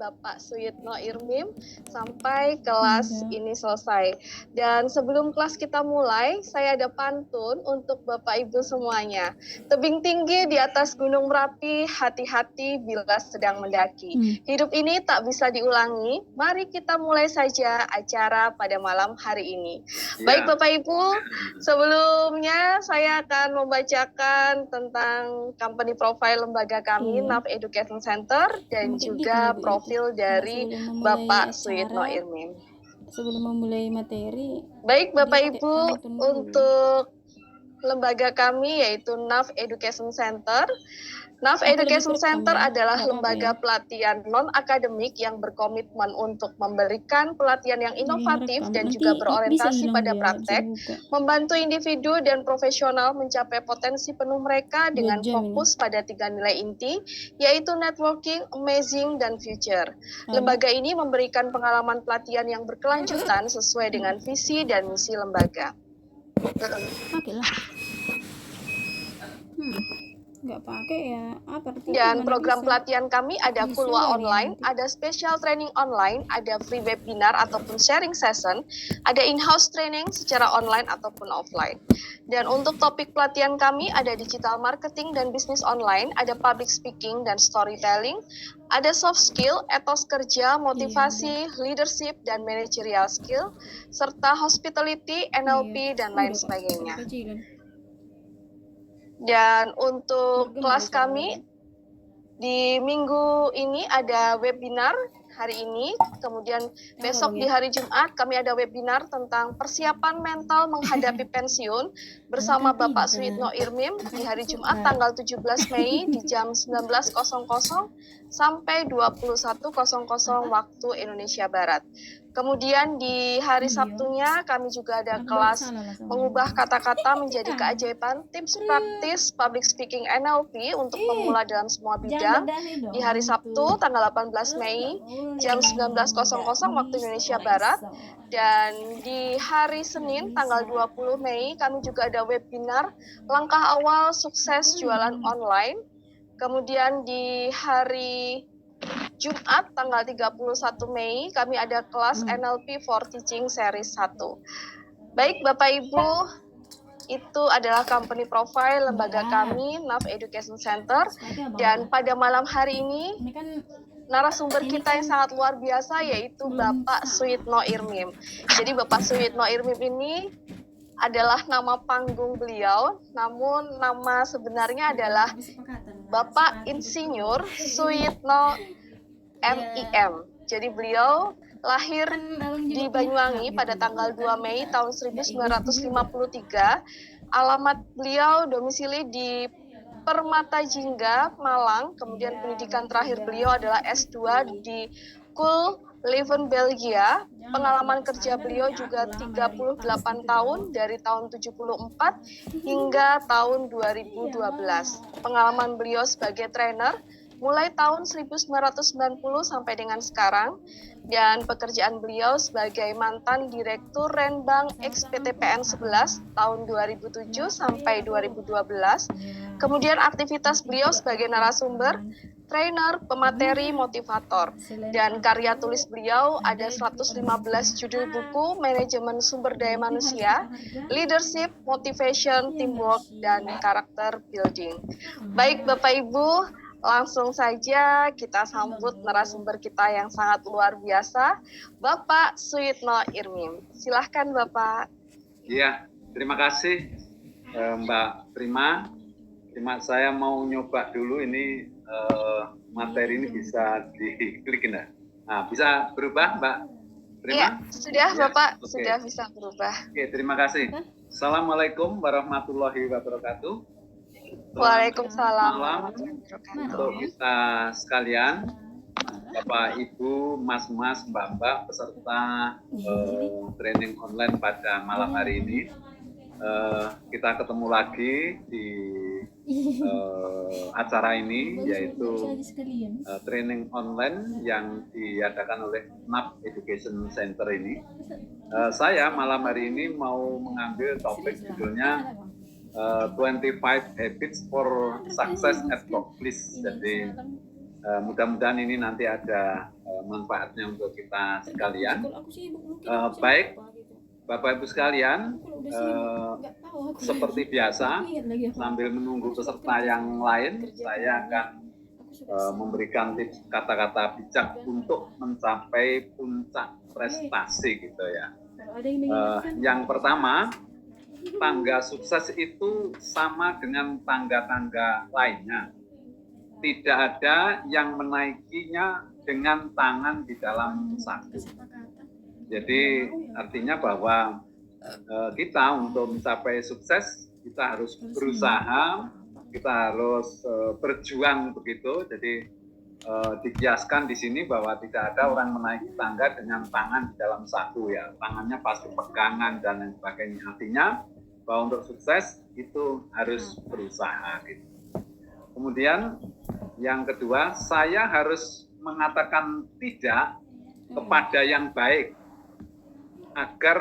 Bapak Suyitno Irmim sampai kelas ini selesai. Dan sebelum kelas kita mulai, saya ada pantun untuk Bapak Ibu semuanya. Tebing tinggi di atas Gunung Merapi, hati-hati bila sedang mendaki. Hidup ini tak bisa diulangi, mari kita mulai saja acara pada malam hari ini. Baik Bapak Ibu, sebelumnya saya akan membacakan tentang company profile lembaga kami, NAF Education Center, dan juga profil dari Bapak Suyitno Irmim. Sebelum memulai materi, baik Bapak Ibu, untuk lembaga kami yaitu NAF Education Center. NAF Education Center adalah lembaga pelatihan non-akademik yang berkomitmen untuk memberikan pelatihan yang inovatif dan juga berorientasi pada praktek, membantu individu dan profesional mencapai potensi penuh mereka dengan fokus pada 3 nilai inti, yaitu networking, amazing, dan future. Lembaga ini memberikan pengalaman pelatihan yang berkelanjutan sesuai dengan visi dan misi lembaga. Oke lah. Nggak pakai ya apa artinya? Dan program pelatihan kami ada Kulwa online, ada special training online, ada free webinar ataupun sharing session, ada in-house training secara online ataupun offline. Dan untuk topik pelatihan kami ada digital marketing dan bisnis online, ada public speaking dan storytelling, ada soft skill, etos kerja, motivasi, leadership, dan managerial skill, serta hospitality, NLP, dan lain sebagainya. Dan untuk kelas kami di minggu ini ada webinar hari ini, kemudian besok di hari Jumat kami ada webinar tentang persiapan mental menghadapi pensiun bersama Bapak Suyitno Irmim di hari Jumat tanggal 17 Mei di jam 19.00 sampai 21.00 waktu Indonesia Barat. Kemudian di hari Sabtunya kami juga ada kelas mengubah kata-kata menjadi keajaiban, tips praktis public speaking NLP untuk pemula dalam semua bidang. Di hari Sabtu tanggal 18 Mei jam 19.00 waktu Indonesia Barat. Dan di hari Senin tanggal 20 Mei kami juga ada webinar langkah awal sukses jualan online. Kemudian di hari Jumat tanggal 31 Mei kami ada kelas NLP for Teaching Series 1. Baik Bapak Ibu, itu adalah company profile lembaga kami, NAF Education Center. Dan pada malam hari ini narasumber kita yang sangat luar biasa yaitu Bapak Suyitno Irmim. Jadi Bapak Suyitno Irmim ini adalah nama panggung beliau, namun nama sebenarnya adalah Bapak Insinyur Suyitno MIM. Jadi beliau lahir di Banyuwangi pada tanggal 2 Mei tahun 1953. Alamat beliau domisili di Permata Jingga, Malang. Kemudian pendidikan terakhir beliau adalah S2 di KUL Leuven, Belgia. Pengalaman kerja beliau juga 38 tahun dari tahun 74 hingga tahun 2012. Pengalaman beliau sebagai trainer mulai tahun 1990 sampai dengan sekarang, dan pekerjaan beliau sebagai mantan Direktur Renbank XPTPN 11 tahun 2007 sampai 2012. Kemudian aktivitas beliau sebagai narasumber, trainer, pemateri, motivator. Dan karya tulis beliau ada 115 judul buku manajemen sumber daya manusia, leadership, motivation, teamwork, dan karakter building. Baik Bapak Ibu, langsung saja kita sambut narasumber kita yang sangat luar biasa, Bapak Suyitno Irmim. Silahkan Bapak. Iya, terima kasih Mbak Prima. Saya mau nyoba dulu ini materi ini bisa diklik enggak? Nah, bisa berubah Mbak Prima? Iya, sudah ya, Bapak, okay. Sudah bisa berubah. Oke, terima kasih. Assalamualaikum warahmatullahi wabarakatuh. Waalaikumsalam untuk kita sekalian, Bapak Ibu, Mas-mas, Mbak-mbak peserta training online pada malam hari ini. Kita ketemu lagi di acara ini, yaitu training online yang diadakan oleh NAF Education Center ini. Saya malam hari ini mau mengambil topik judulnya 25 Habits for Success at Workplace. Jadi Mudah-mudahan ini nanti ada manfaatnya untuk kita sekalian. Kalau aku sibuk mungkin Baik, gitu. Bapak Ibu sekalian, Kalau udah sibuk, nggak tahu aku seperti lagi. biasa, Lihat lagi apa. sambil menunggu Aku suka peserta kerja, yang lain, kerja saya banyak. akan Aku suka senang. memberikan tips kata-kata bijak untuk mencapai puncak prestasi gitu ya. Kalau ada yang mengingatkan, Yang pertama, tangga sukses itu sama dengan tangga-tangga lainnya. Tidak ada yang menaikinya dengan tangan di dalam saku. Jadi artinya bahwa kita untuk mencapai sukses, kita harus berusaha, kita harus berjuang begitu. Jadi dikiaskan di sini bahwa tidak ada orang menaiki tangga dengan tangan di dalam saku ya. Tangannya pasti pegangan dan lain sebagainya. Artinya bahwa untuk sukses itu harus berusaha gitu. Kemudian yang kedua, saya harus mengatakan tidak kepada yang baik agar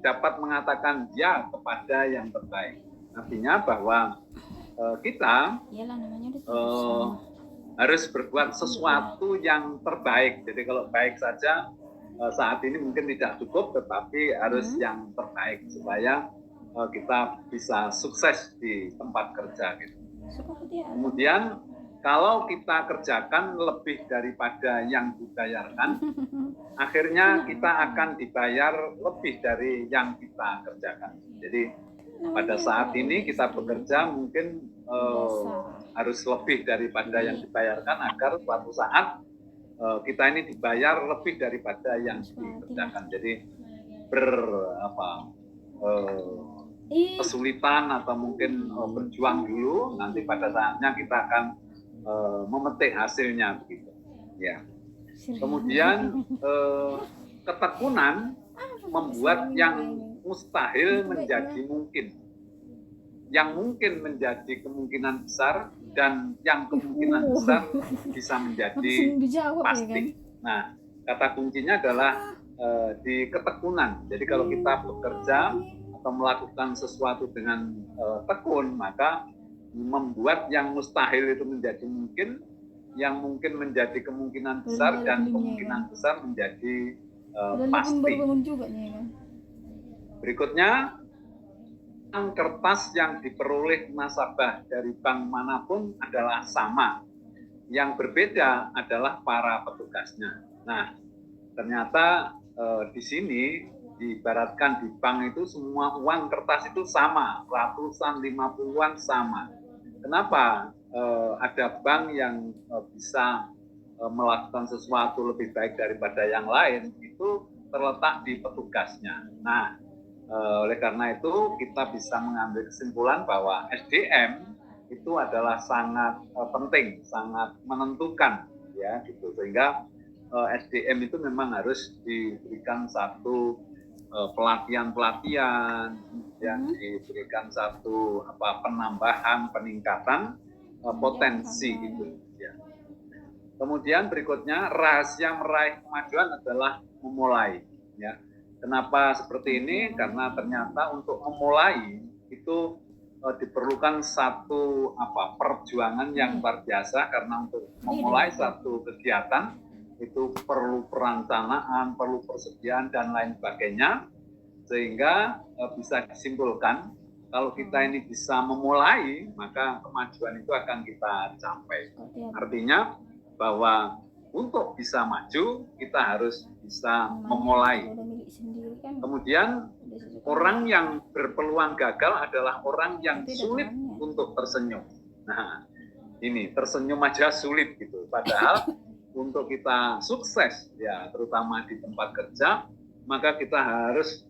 dapat mengatakan ya kepada yang terbaik. Artinya bahwa kita iyalah, namanya udah harus berbuat sesuatu yang terbaik. Jadi kalau baik saja saat ini mungkin tidak cukup, tetapi harus yang terbaik supaya kita bisa sukses di tempat kerja gitu. Kemudian kalau kita kerjakan lebih daripada yang dibayarkan, akhirnya kita akan dibayar lebih dari yang kita kerjakan. Jadi pada saat ini kita bekerja mungkin harus lebih daripada yang dibayarkan agar suatu saat kita ini dibayar lebih daripada yang dikerjakan. Jadi kesulitan atau mungkin berjuang dulu, nanti pada saatnya kita akan memetik hasilnya begitu. Ya. Kemudian ketekunan membuat yang mustahil menjadi mungkin, yang mungkin menjadi kemungkinan besar, dan yang kemungkinan besar bisa menjadi pasti. Nah, kata kuncinya adalah di ketekunan. Jadi kalau kita bekerja atau melakukan sesuatu dengan tekun, maka membuat yang mustahil itu menjadi mungkin, yang mungkin menjadi kemungkinan besar, dan kemungkinan besar menjadi pasti. Berikutnya, kertas yang diperoleh nasabah dari bank manapun adalah sama. Yang berbeda adalah para petugasnya. Nah, ternyata di sini diibaratkan di bank itu semua uang kertas itu sama, ratusan, 50-an sama. Kenapa ada bank yang bisa melakukan sesuatu lebih baik daripada yang lain? Itu terletak di petugasnya. Nah, oleh karena itu kita bisa mengambil kesimpulan bahwa SDM itu adalah sangat penting, sangat menentukan, ya gitu. Sehingga SDM itu memang harus diberikan satu pelatihan, yang diberikan satu penambahan, peningkatan potensi gitu. Ya. Kemudian berikutnya, rahasia meraih kemajuan adalah memulai. Ya. Kenapa seperti ini? Karena ternyata untuk memulai itu diperlukan satu perjuangan yang luar biasa, karena untuk memulai satu kegiatan itu perlu perencanaan, perlu persediaan, dan lain sebagainya. Sehingga bisa disimpulkan, kalau kita ini bisa memulai, maka kemajuan itu akan kita capai. Artinya bahwa untuk bisa maju, kita harus bisa memulai. Kemudian, orang yang berpeluang gagal adalah orang yang sulit untuk tersenyum. Nah, ini tersenyum aja sulit gitu. Padahal untuk kita sukses, ya terutama di tempat kerja, maka kita harus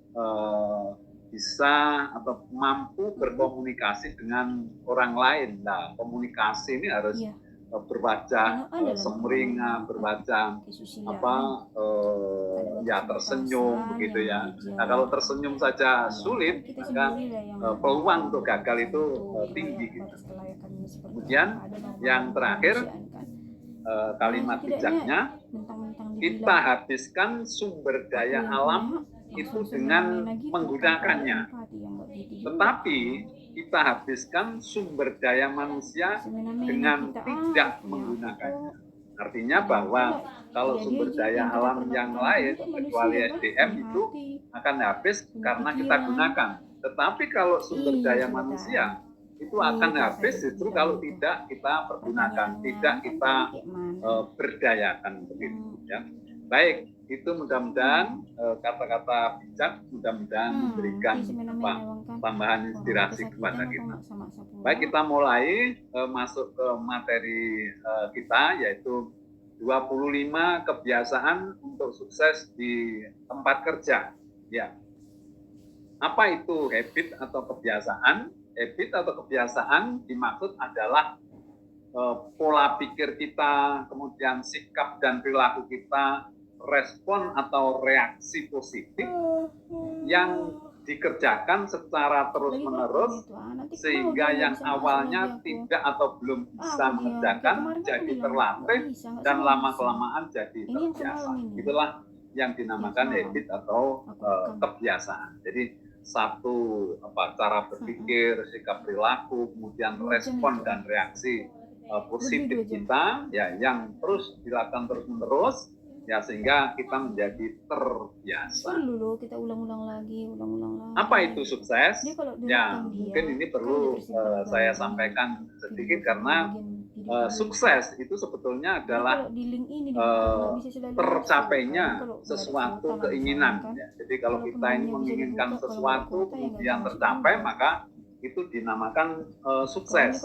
bisa atau mampu berkomunikasi dengan orang lain. Nah, komunikasi ini harus berwajah sumringah, berwajah tersenyum begitu ya. Nah, kalau tersenyum saja sulit, maka peluang untuk gagal itu tinggi gitu. Kemudian yang terakhir, kalimat bijaknya, kita habiskan sumber daya alam itu dengan menggunakannya, tetapi kita habiskan sumber daya manusia dengan tidak menggunakannya. Artinya bahwa kalau sumber daya alam yang lain kecuali SDM itu akan habis karena kita gunakan. Tetapi kalau sumber daya manusia itu akan habis justru kalau tidak kita pergunakan, tidak kita berdayakan begitu ya. Baik, itu mudah-mudahan kata-kata bijak mudah-mudahan memberikan tambahan inspirasi kepada kita. Baik, kita mulai masuk ke materi kita, yaitu 25 kebiasaan untuk sukses di tempat kerja. Ya. Apa itu habit atau kebiasaan? Habit atau kebiasaan dimaksud adalah pola pikir kita, kemudian sikap dan perilaku kita, respon atau reaksi positif yang dikerjakan secara terus-menerus sehingga yang awalnya tidak atau belum bisa mengerjakan jadi terlatih dan lama-kelamaan jadi terbiasa. Itulah yang dinamakan habit atau kebiasaan. Jadi satu cara berpikir, sikap perilaku, kemudian respon dan reaksi positif kita ya yang terus dilakukan terus-menerus ya sehingga kita menjadi terbiasa. Kita ulang-ulang lagi. Apa itu sukses? Ya, mungkin ini perlu saya sampaikan sedikit karena sukses itu sebetulnya adalah tercapainya sesuatu keinginan. Ya. Jadi kalau kita ini menginginkan sesuatu kemudian tercapai maka itu dinamakan sukses.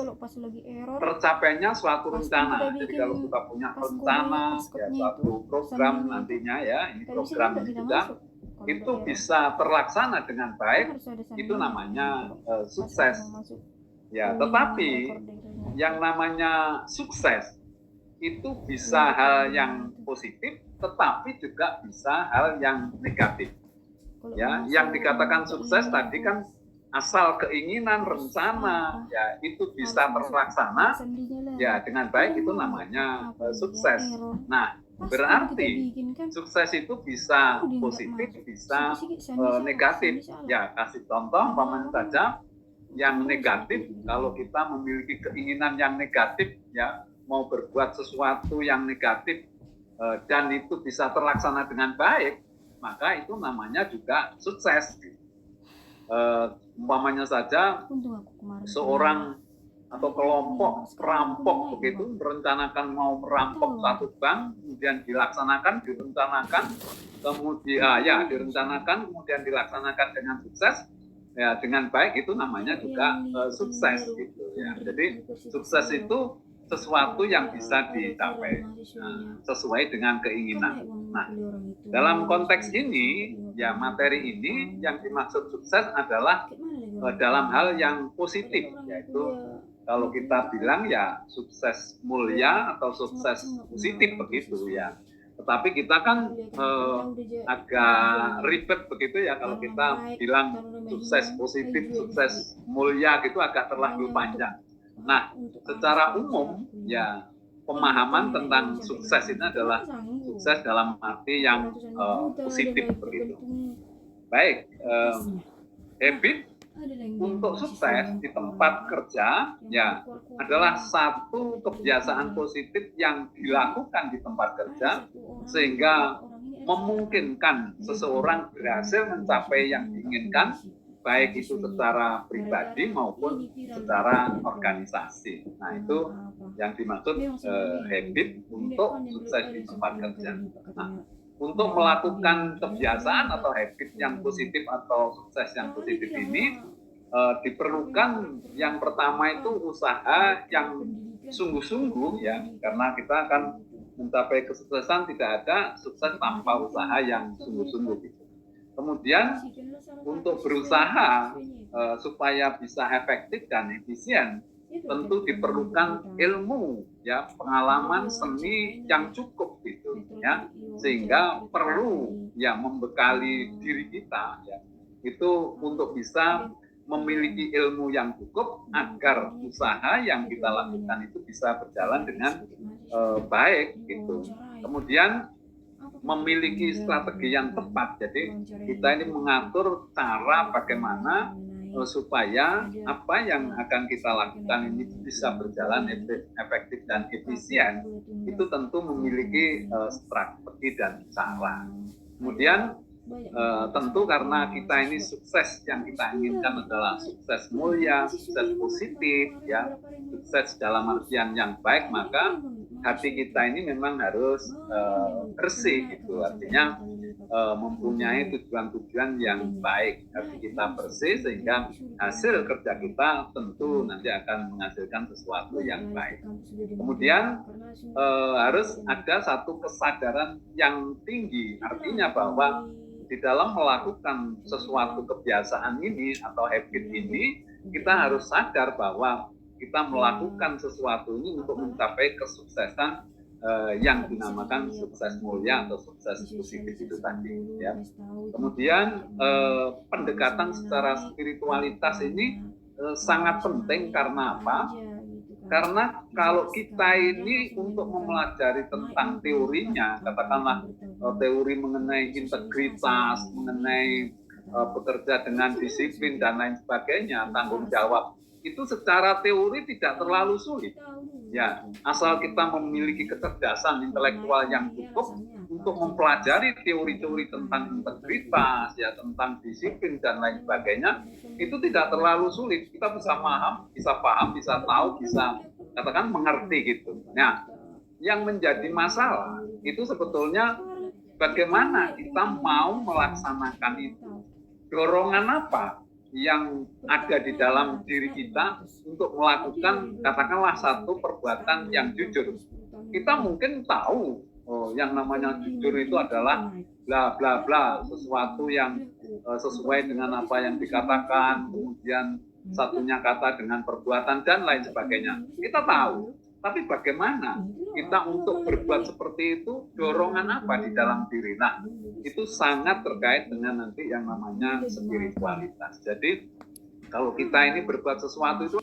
Tercapainya suatu rencana. Jadi kalau kita punya rencana, ya suatu program nantinya ya, ini program juga itu bisa terlaksana dengan baik, itu namanya sukses. Ya, tetapi yang namanya sukses itu bisa hal yang positif, tetapi juga bisa hal yang negatif. Ya, yang dikatakan sukses tadi kan asal keinginan, rencana, ya itu bisa terlaksana, ya dengan baik itu namanya sukses. Nah, berarti sukses itu bisa positif, bisa negatif. Ya, kasih contoh, paman saja yang negatif, kalau kita memiliki keinginan yang negatif, ya mau berbuat sesuatu yang negatif dan itu bisa terlaksana dengan baik, maka itu namanya juga sukses. Umpamanya saja seorang atau kelompok perampok begitu merencanakan mau merampok satu bank, kemudian dilaksanakan, kemudian dilaksanakan dengan sukses, ya dengan baik itu namanya juga sukses gitu ya. Jadi sukses itu sesuatu yang bisa dicapai sesuai dengan keinginan. Nah, dalam konteks ini, ya materi ini yang dimaksud sukses adalah dalam hal yang positif, yaitu kalau kita bilang ya sukses mulia atau sukses positif begitu ya. Tetapi kita kan agak ribet begitu ya kalau kita bilang sukses positif, sukses mulia gitu agak terlalu panjang. Nah, secara umum ya pemahaman tentang sukses ini adalah sukses dalam arti yang positif begitu. Baik, habit untuk sukses di tempat kerja ya adalah satu kebiasaan positif yang dilakukan di tempat kerja sehingga memungkinkan seseorang berhasil mencapai yang diinginkan, baik itu secara pribadi maupun secara organisasi. Nah, itu yang dimaksud habit untuk sukses di tempat kerja. Nah, untuk melakukan kebiasaan atau habit yang positif atau sukses yang positif ini diperlukan yang pertama itu usaha yang sungguh-sungguh ya, karena kita akan mencapai kesuksesan tidak ada sukses tanpa usaha yang sungguh-sungguh gitu. Kemudian untuk berusaha supaya bisa efektif dan efisien tentu diperlukan ilmu ya, pengalaman seni yang cukup gitu ya, sehingga perlu ya membekali diri kita ya itu untuk bisa memiliki ilmu yang cukup agar usaha yang kita lakukan itu bisa berjalan dengan baik gitu. Kemudian memiliki strategi yang tepat. Jadi kita ini mengatur cara bagaimana supaya apa yang akan kita lakukan ini bisa berjalan efektif dan efisien, itu tentu memiliki strategi dan cara. Kemudian tentu karena kita ini sukses, yang kita inginkan adalah sukses mulia, sukses positif, ya, sukses dalam artian yang baik, maka hati kita ini memang harus bersih gitu, artinya mempunyai tujuan-tujuan yang baik. Hati kita bersih sehingga hasil kerja kita tentu nanti akan menghasilkan sesuatu yang baik. Kemudian harus ada satu kesadaran yang tinggi, artinya bahwa di dalam melakukan sesuatu kebiasaan ini atau habit ini, kita harus sadar bahwa kita melakukan sesuatu ini untuk mencapai kesuksesan yang dinamakan sukses mulia atau sukses positif itu tadi. Ya. Kemudian pendekatan secara spiritualitas ini sangat penting karena apa? Karena kalau kita ini untuk mempelajari tentang teorinya, katakanlah teori mengenai integritas, mengenai bekerja dengan disiplin dan lain sebagainya, tanggung jawab, itu secara teori tidak terlalu sulit. Ya, asal kita memiliki kecerdasan intelektual yang cukup untuk mempelajari teori-teori tentang integritas, ya, tentang disiplin dan lain sebagainya, itu tidak terlalu sulit. Kita bisa paham, bisa tahu, bisa katakan mengerti gitu. Nah, yang menjadi masalah itu sebetulnya bagaimana kita mau melaksanakan itu. Dorongan apa yang ada di dalam diri kita untuk melakukan katakanlah satu perbuatan yang jujur. Kita mungkin tahu yang namanya jujur itu adalah bla bla bla, sesuatu yang sesuai dengan apa yang dikatakan, kemudian satunya kata dengan perbuatan dan lain sebagainya. Kita tahu, tapi bagaimana kita untuk berbuat seperti itu, dorongan apa di dalam diri? Nah, itu sangat terkait dengan nanti yang namanya spiritualitas. Jadi, kalau kita ini berbuat sesuatu itu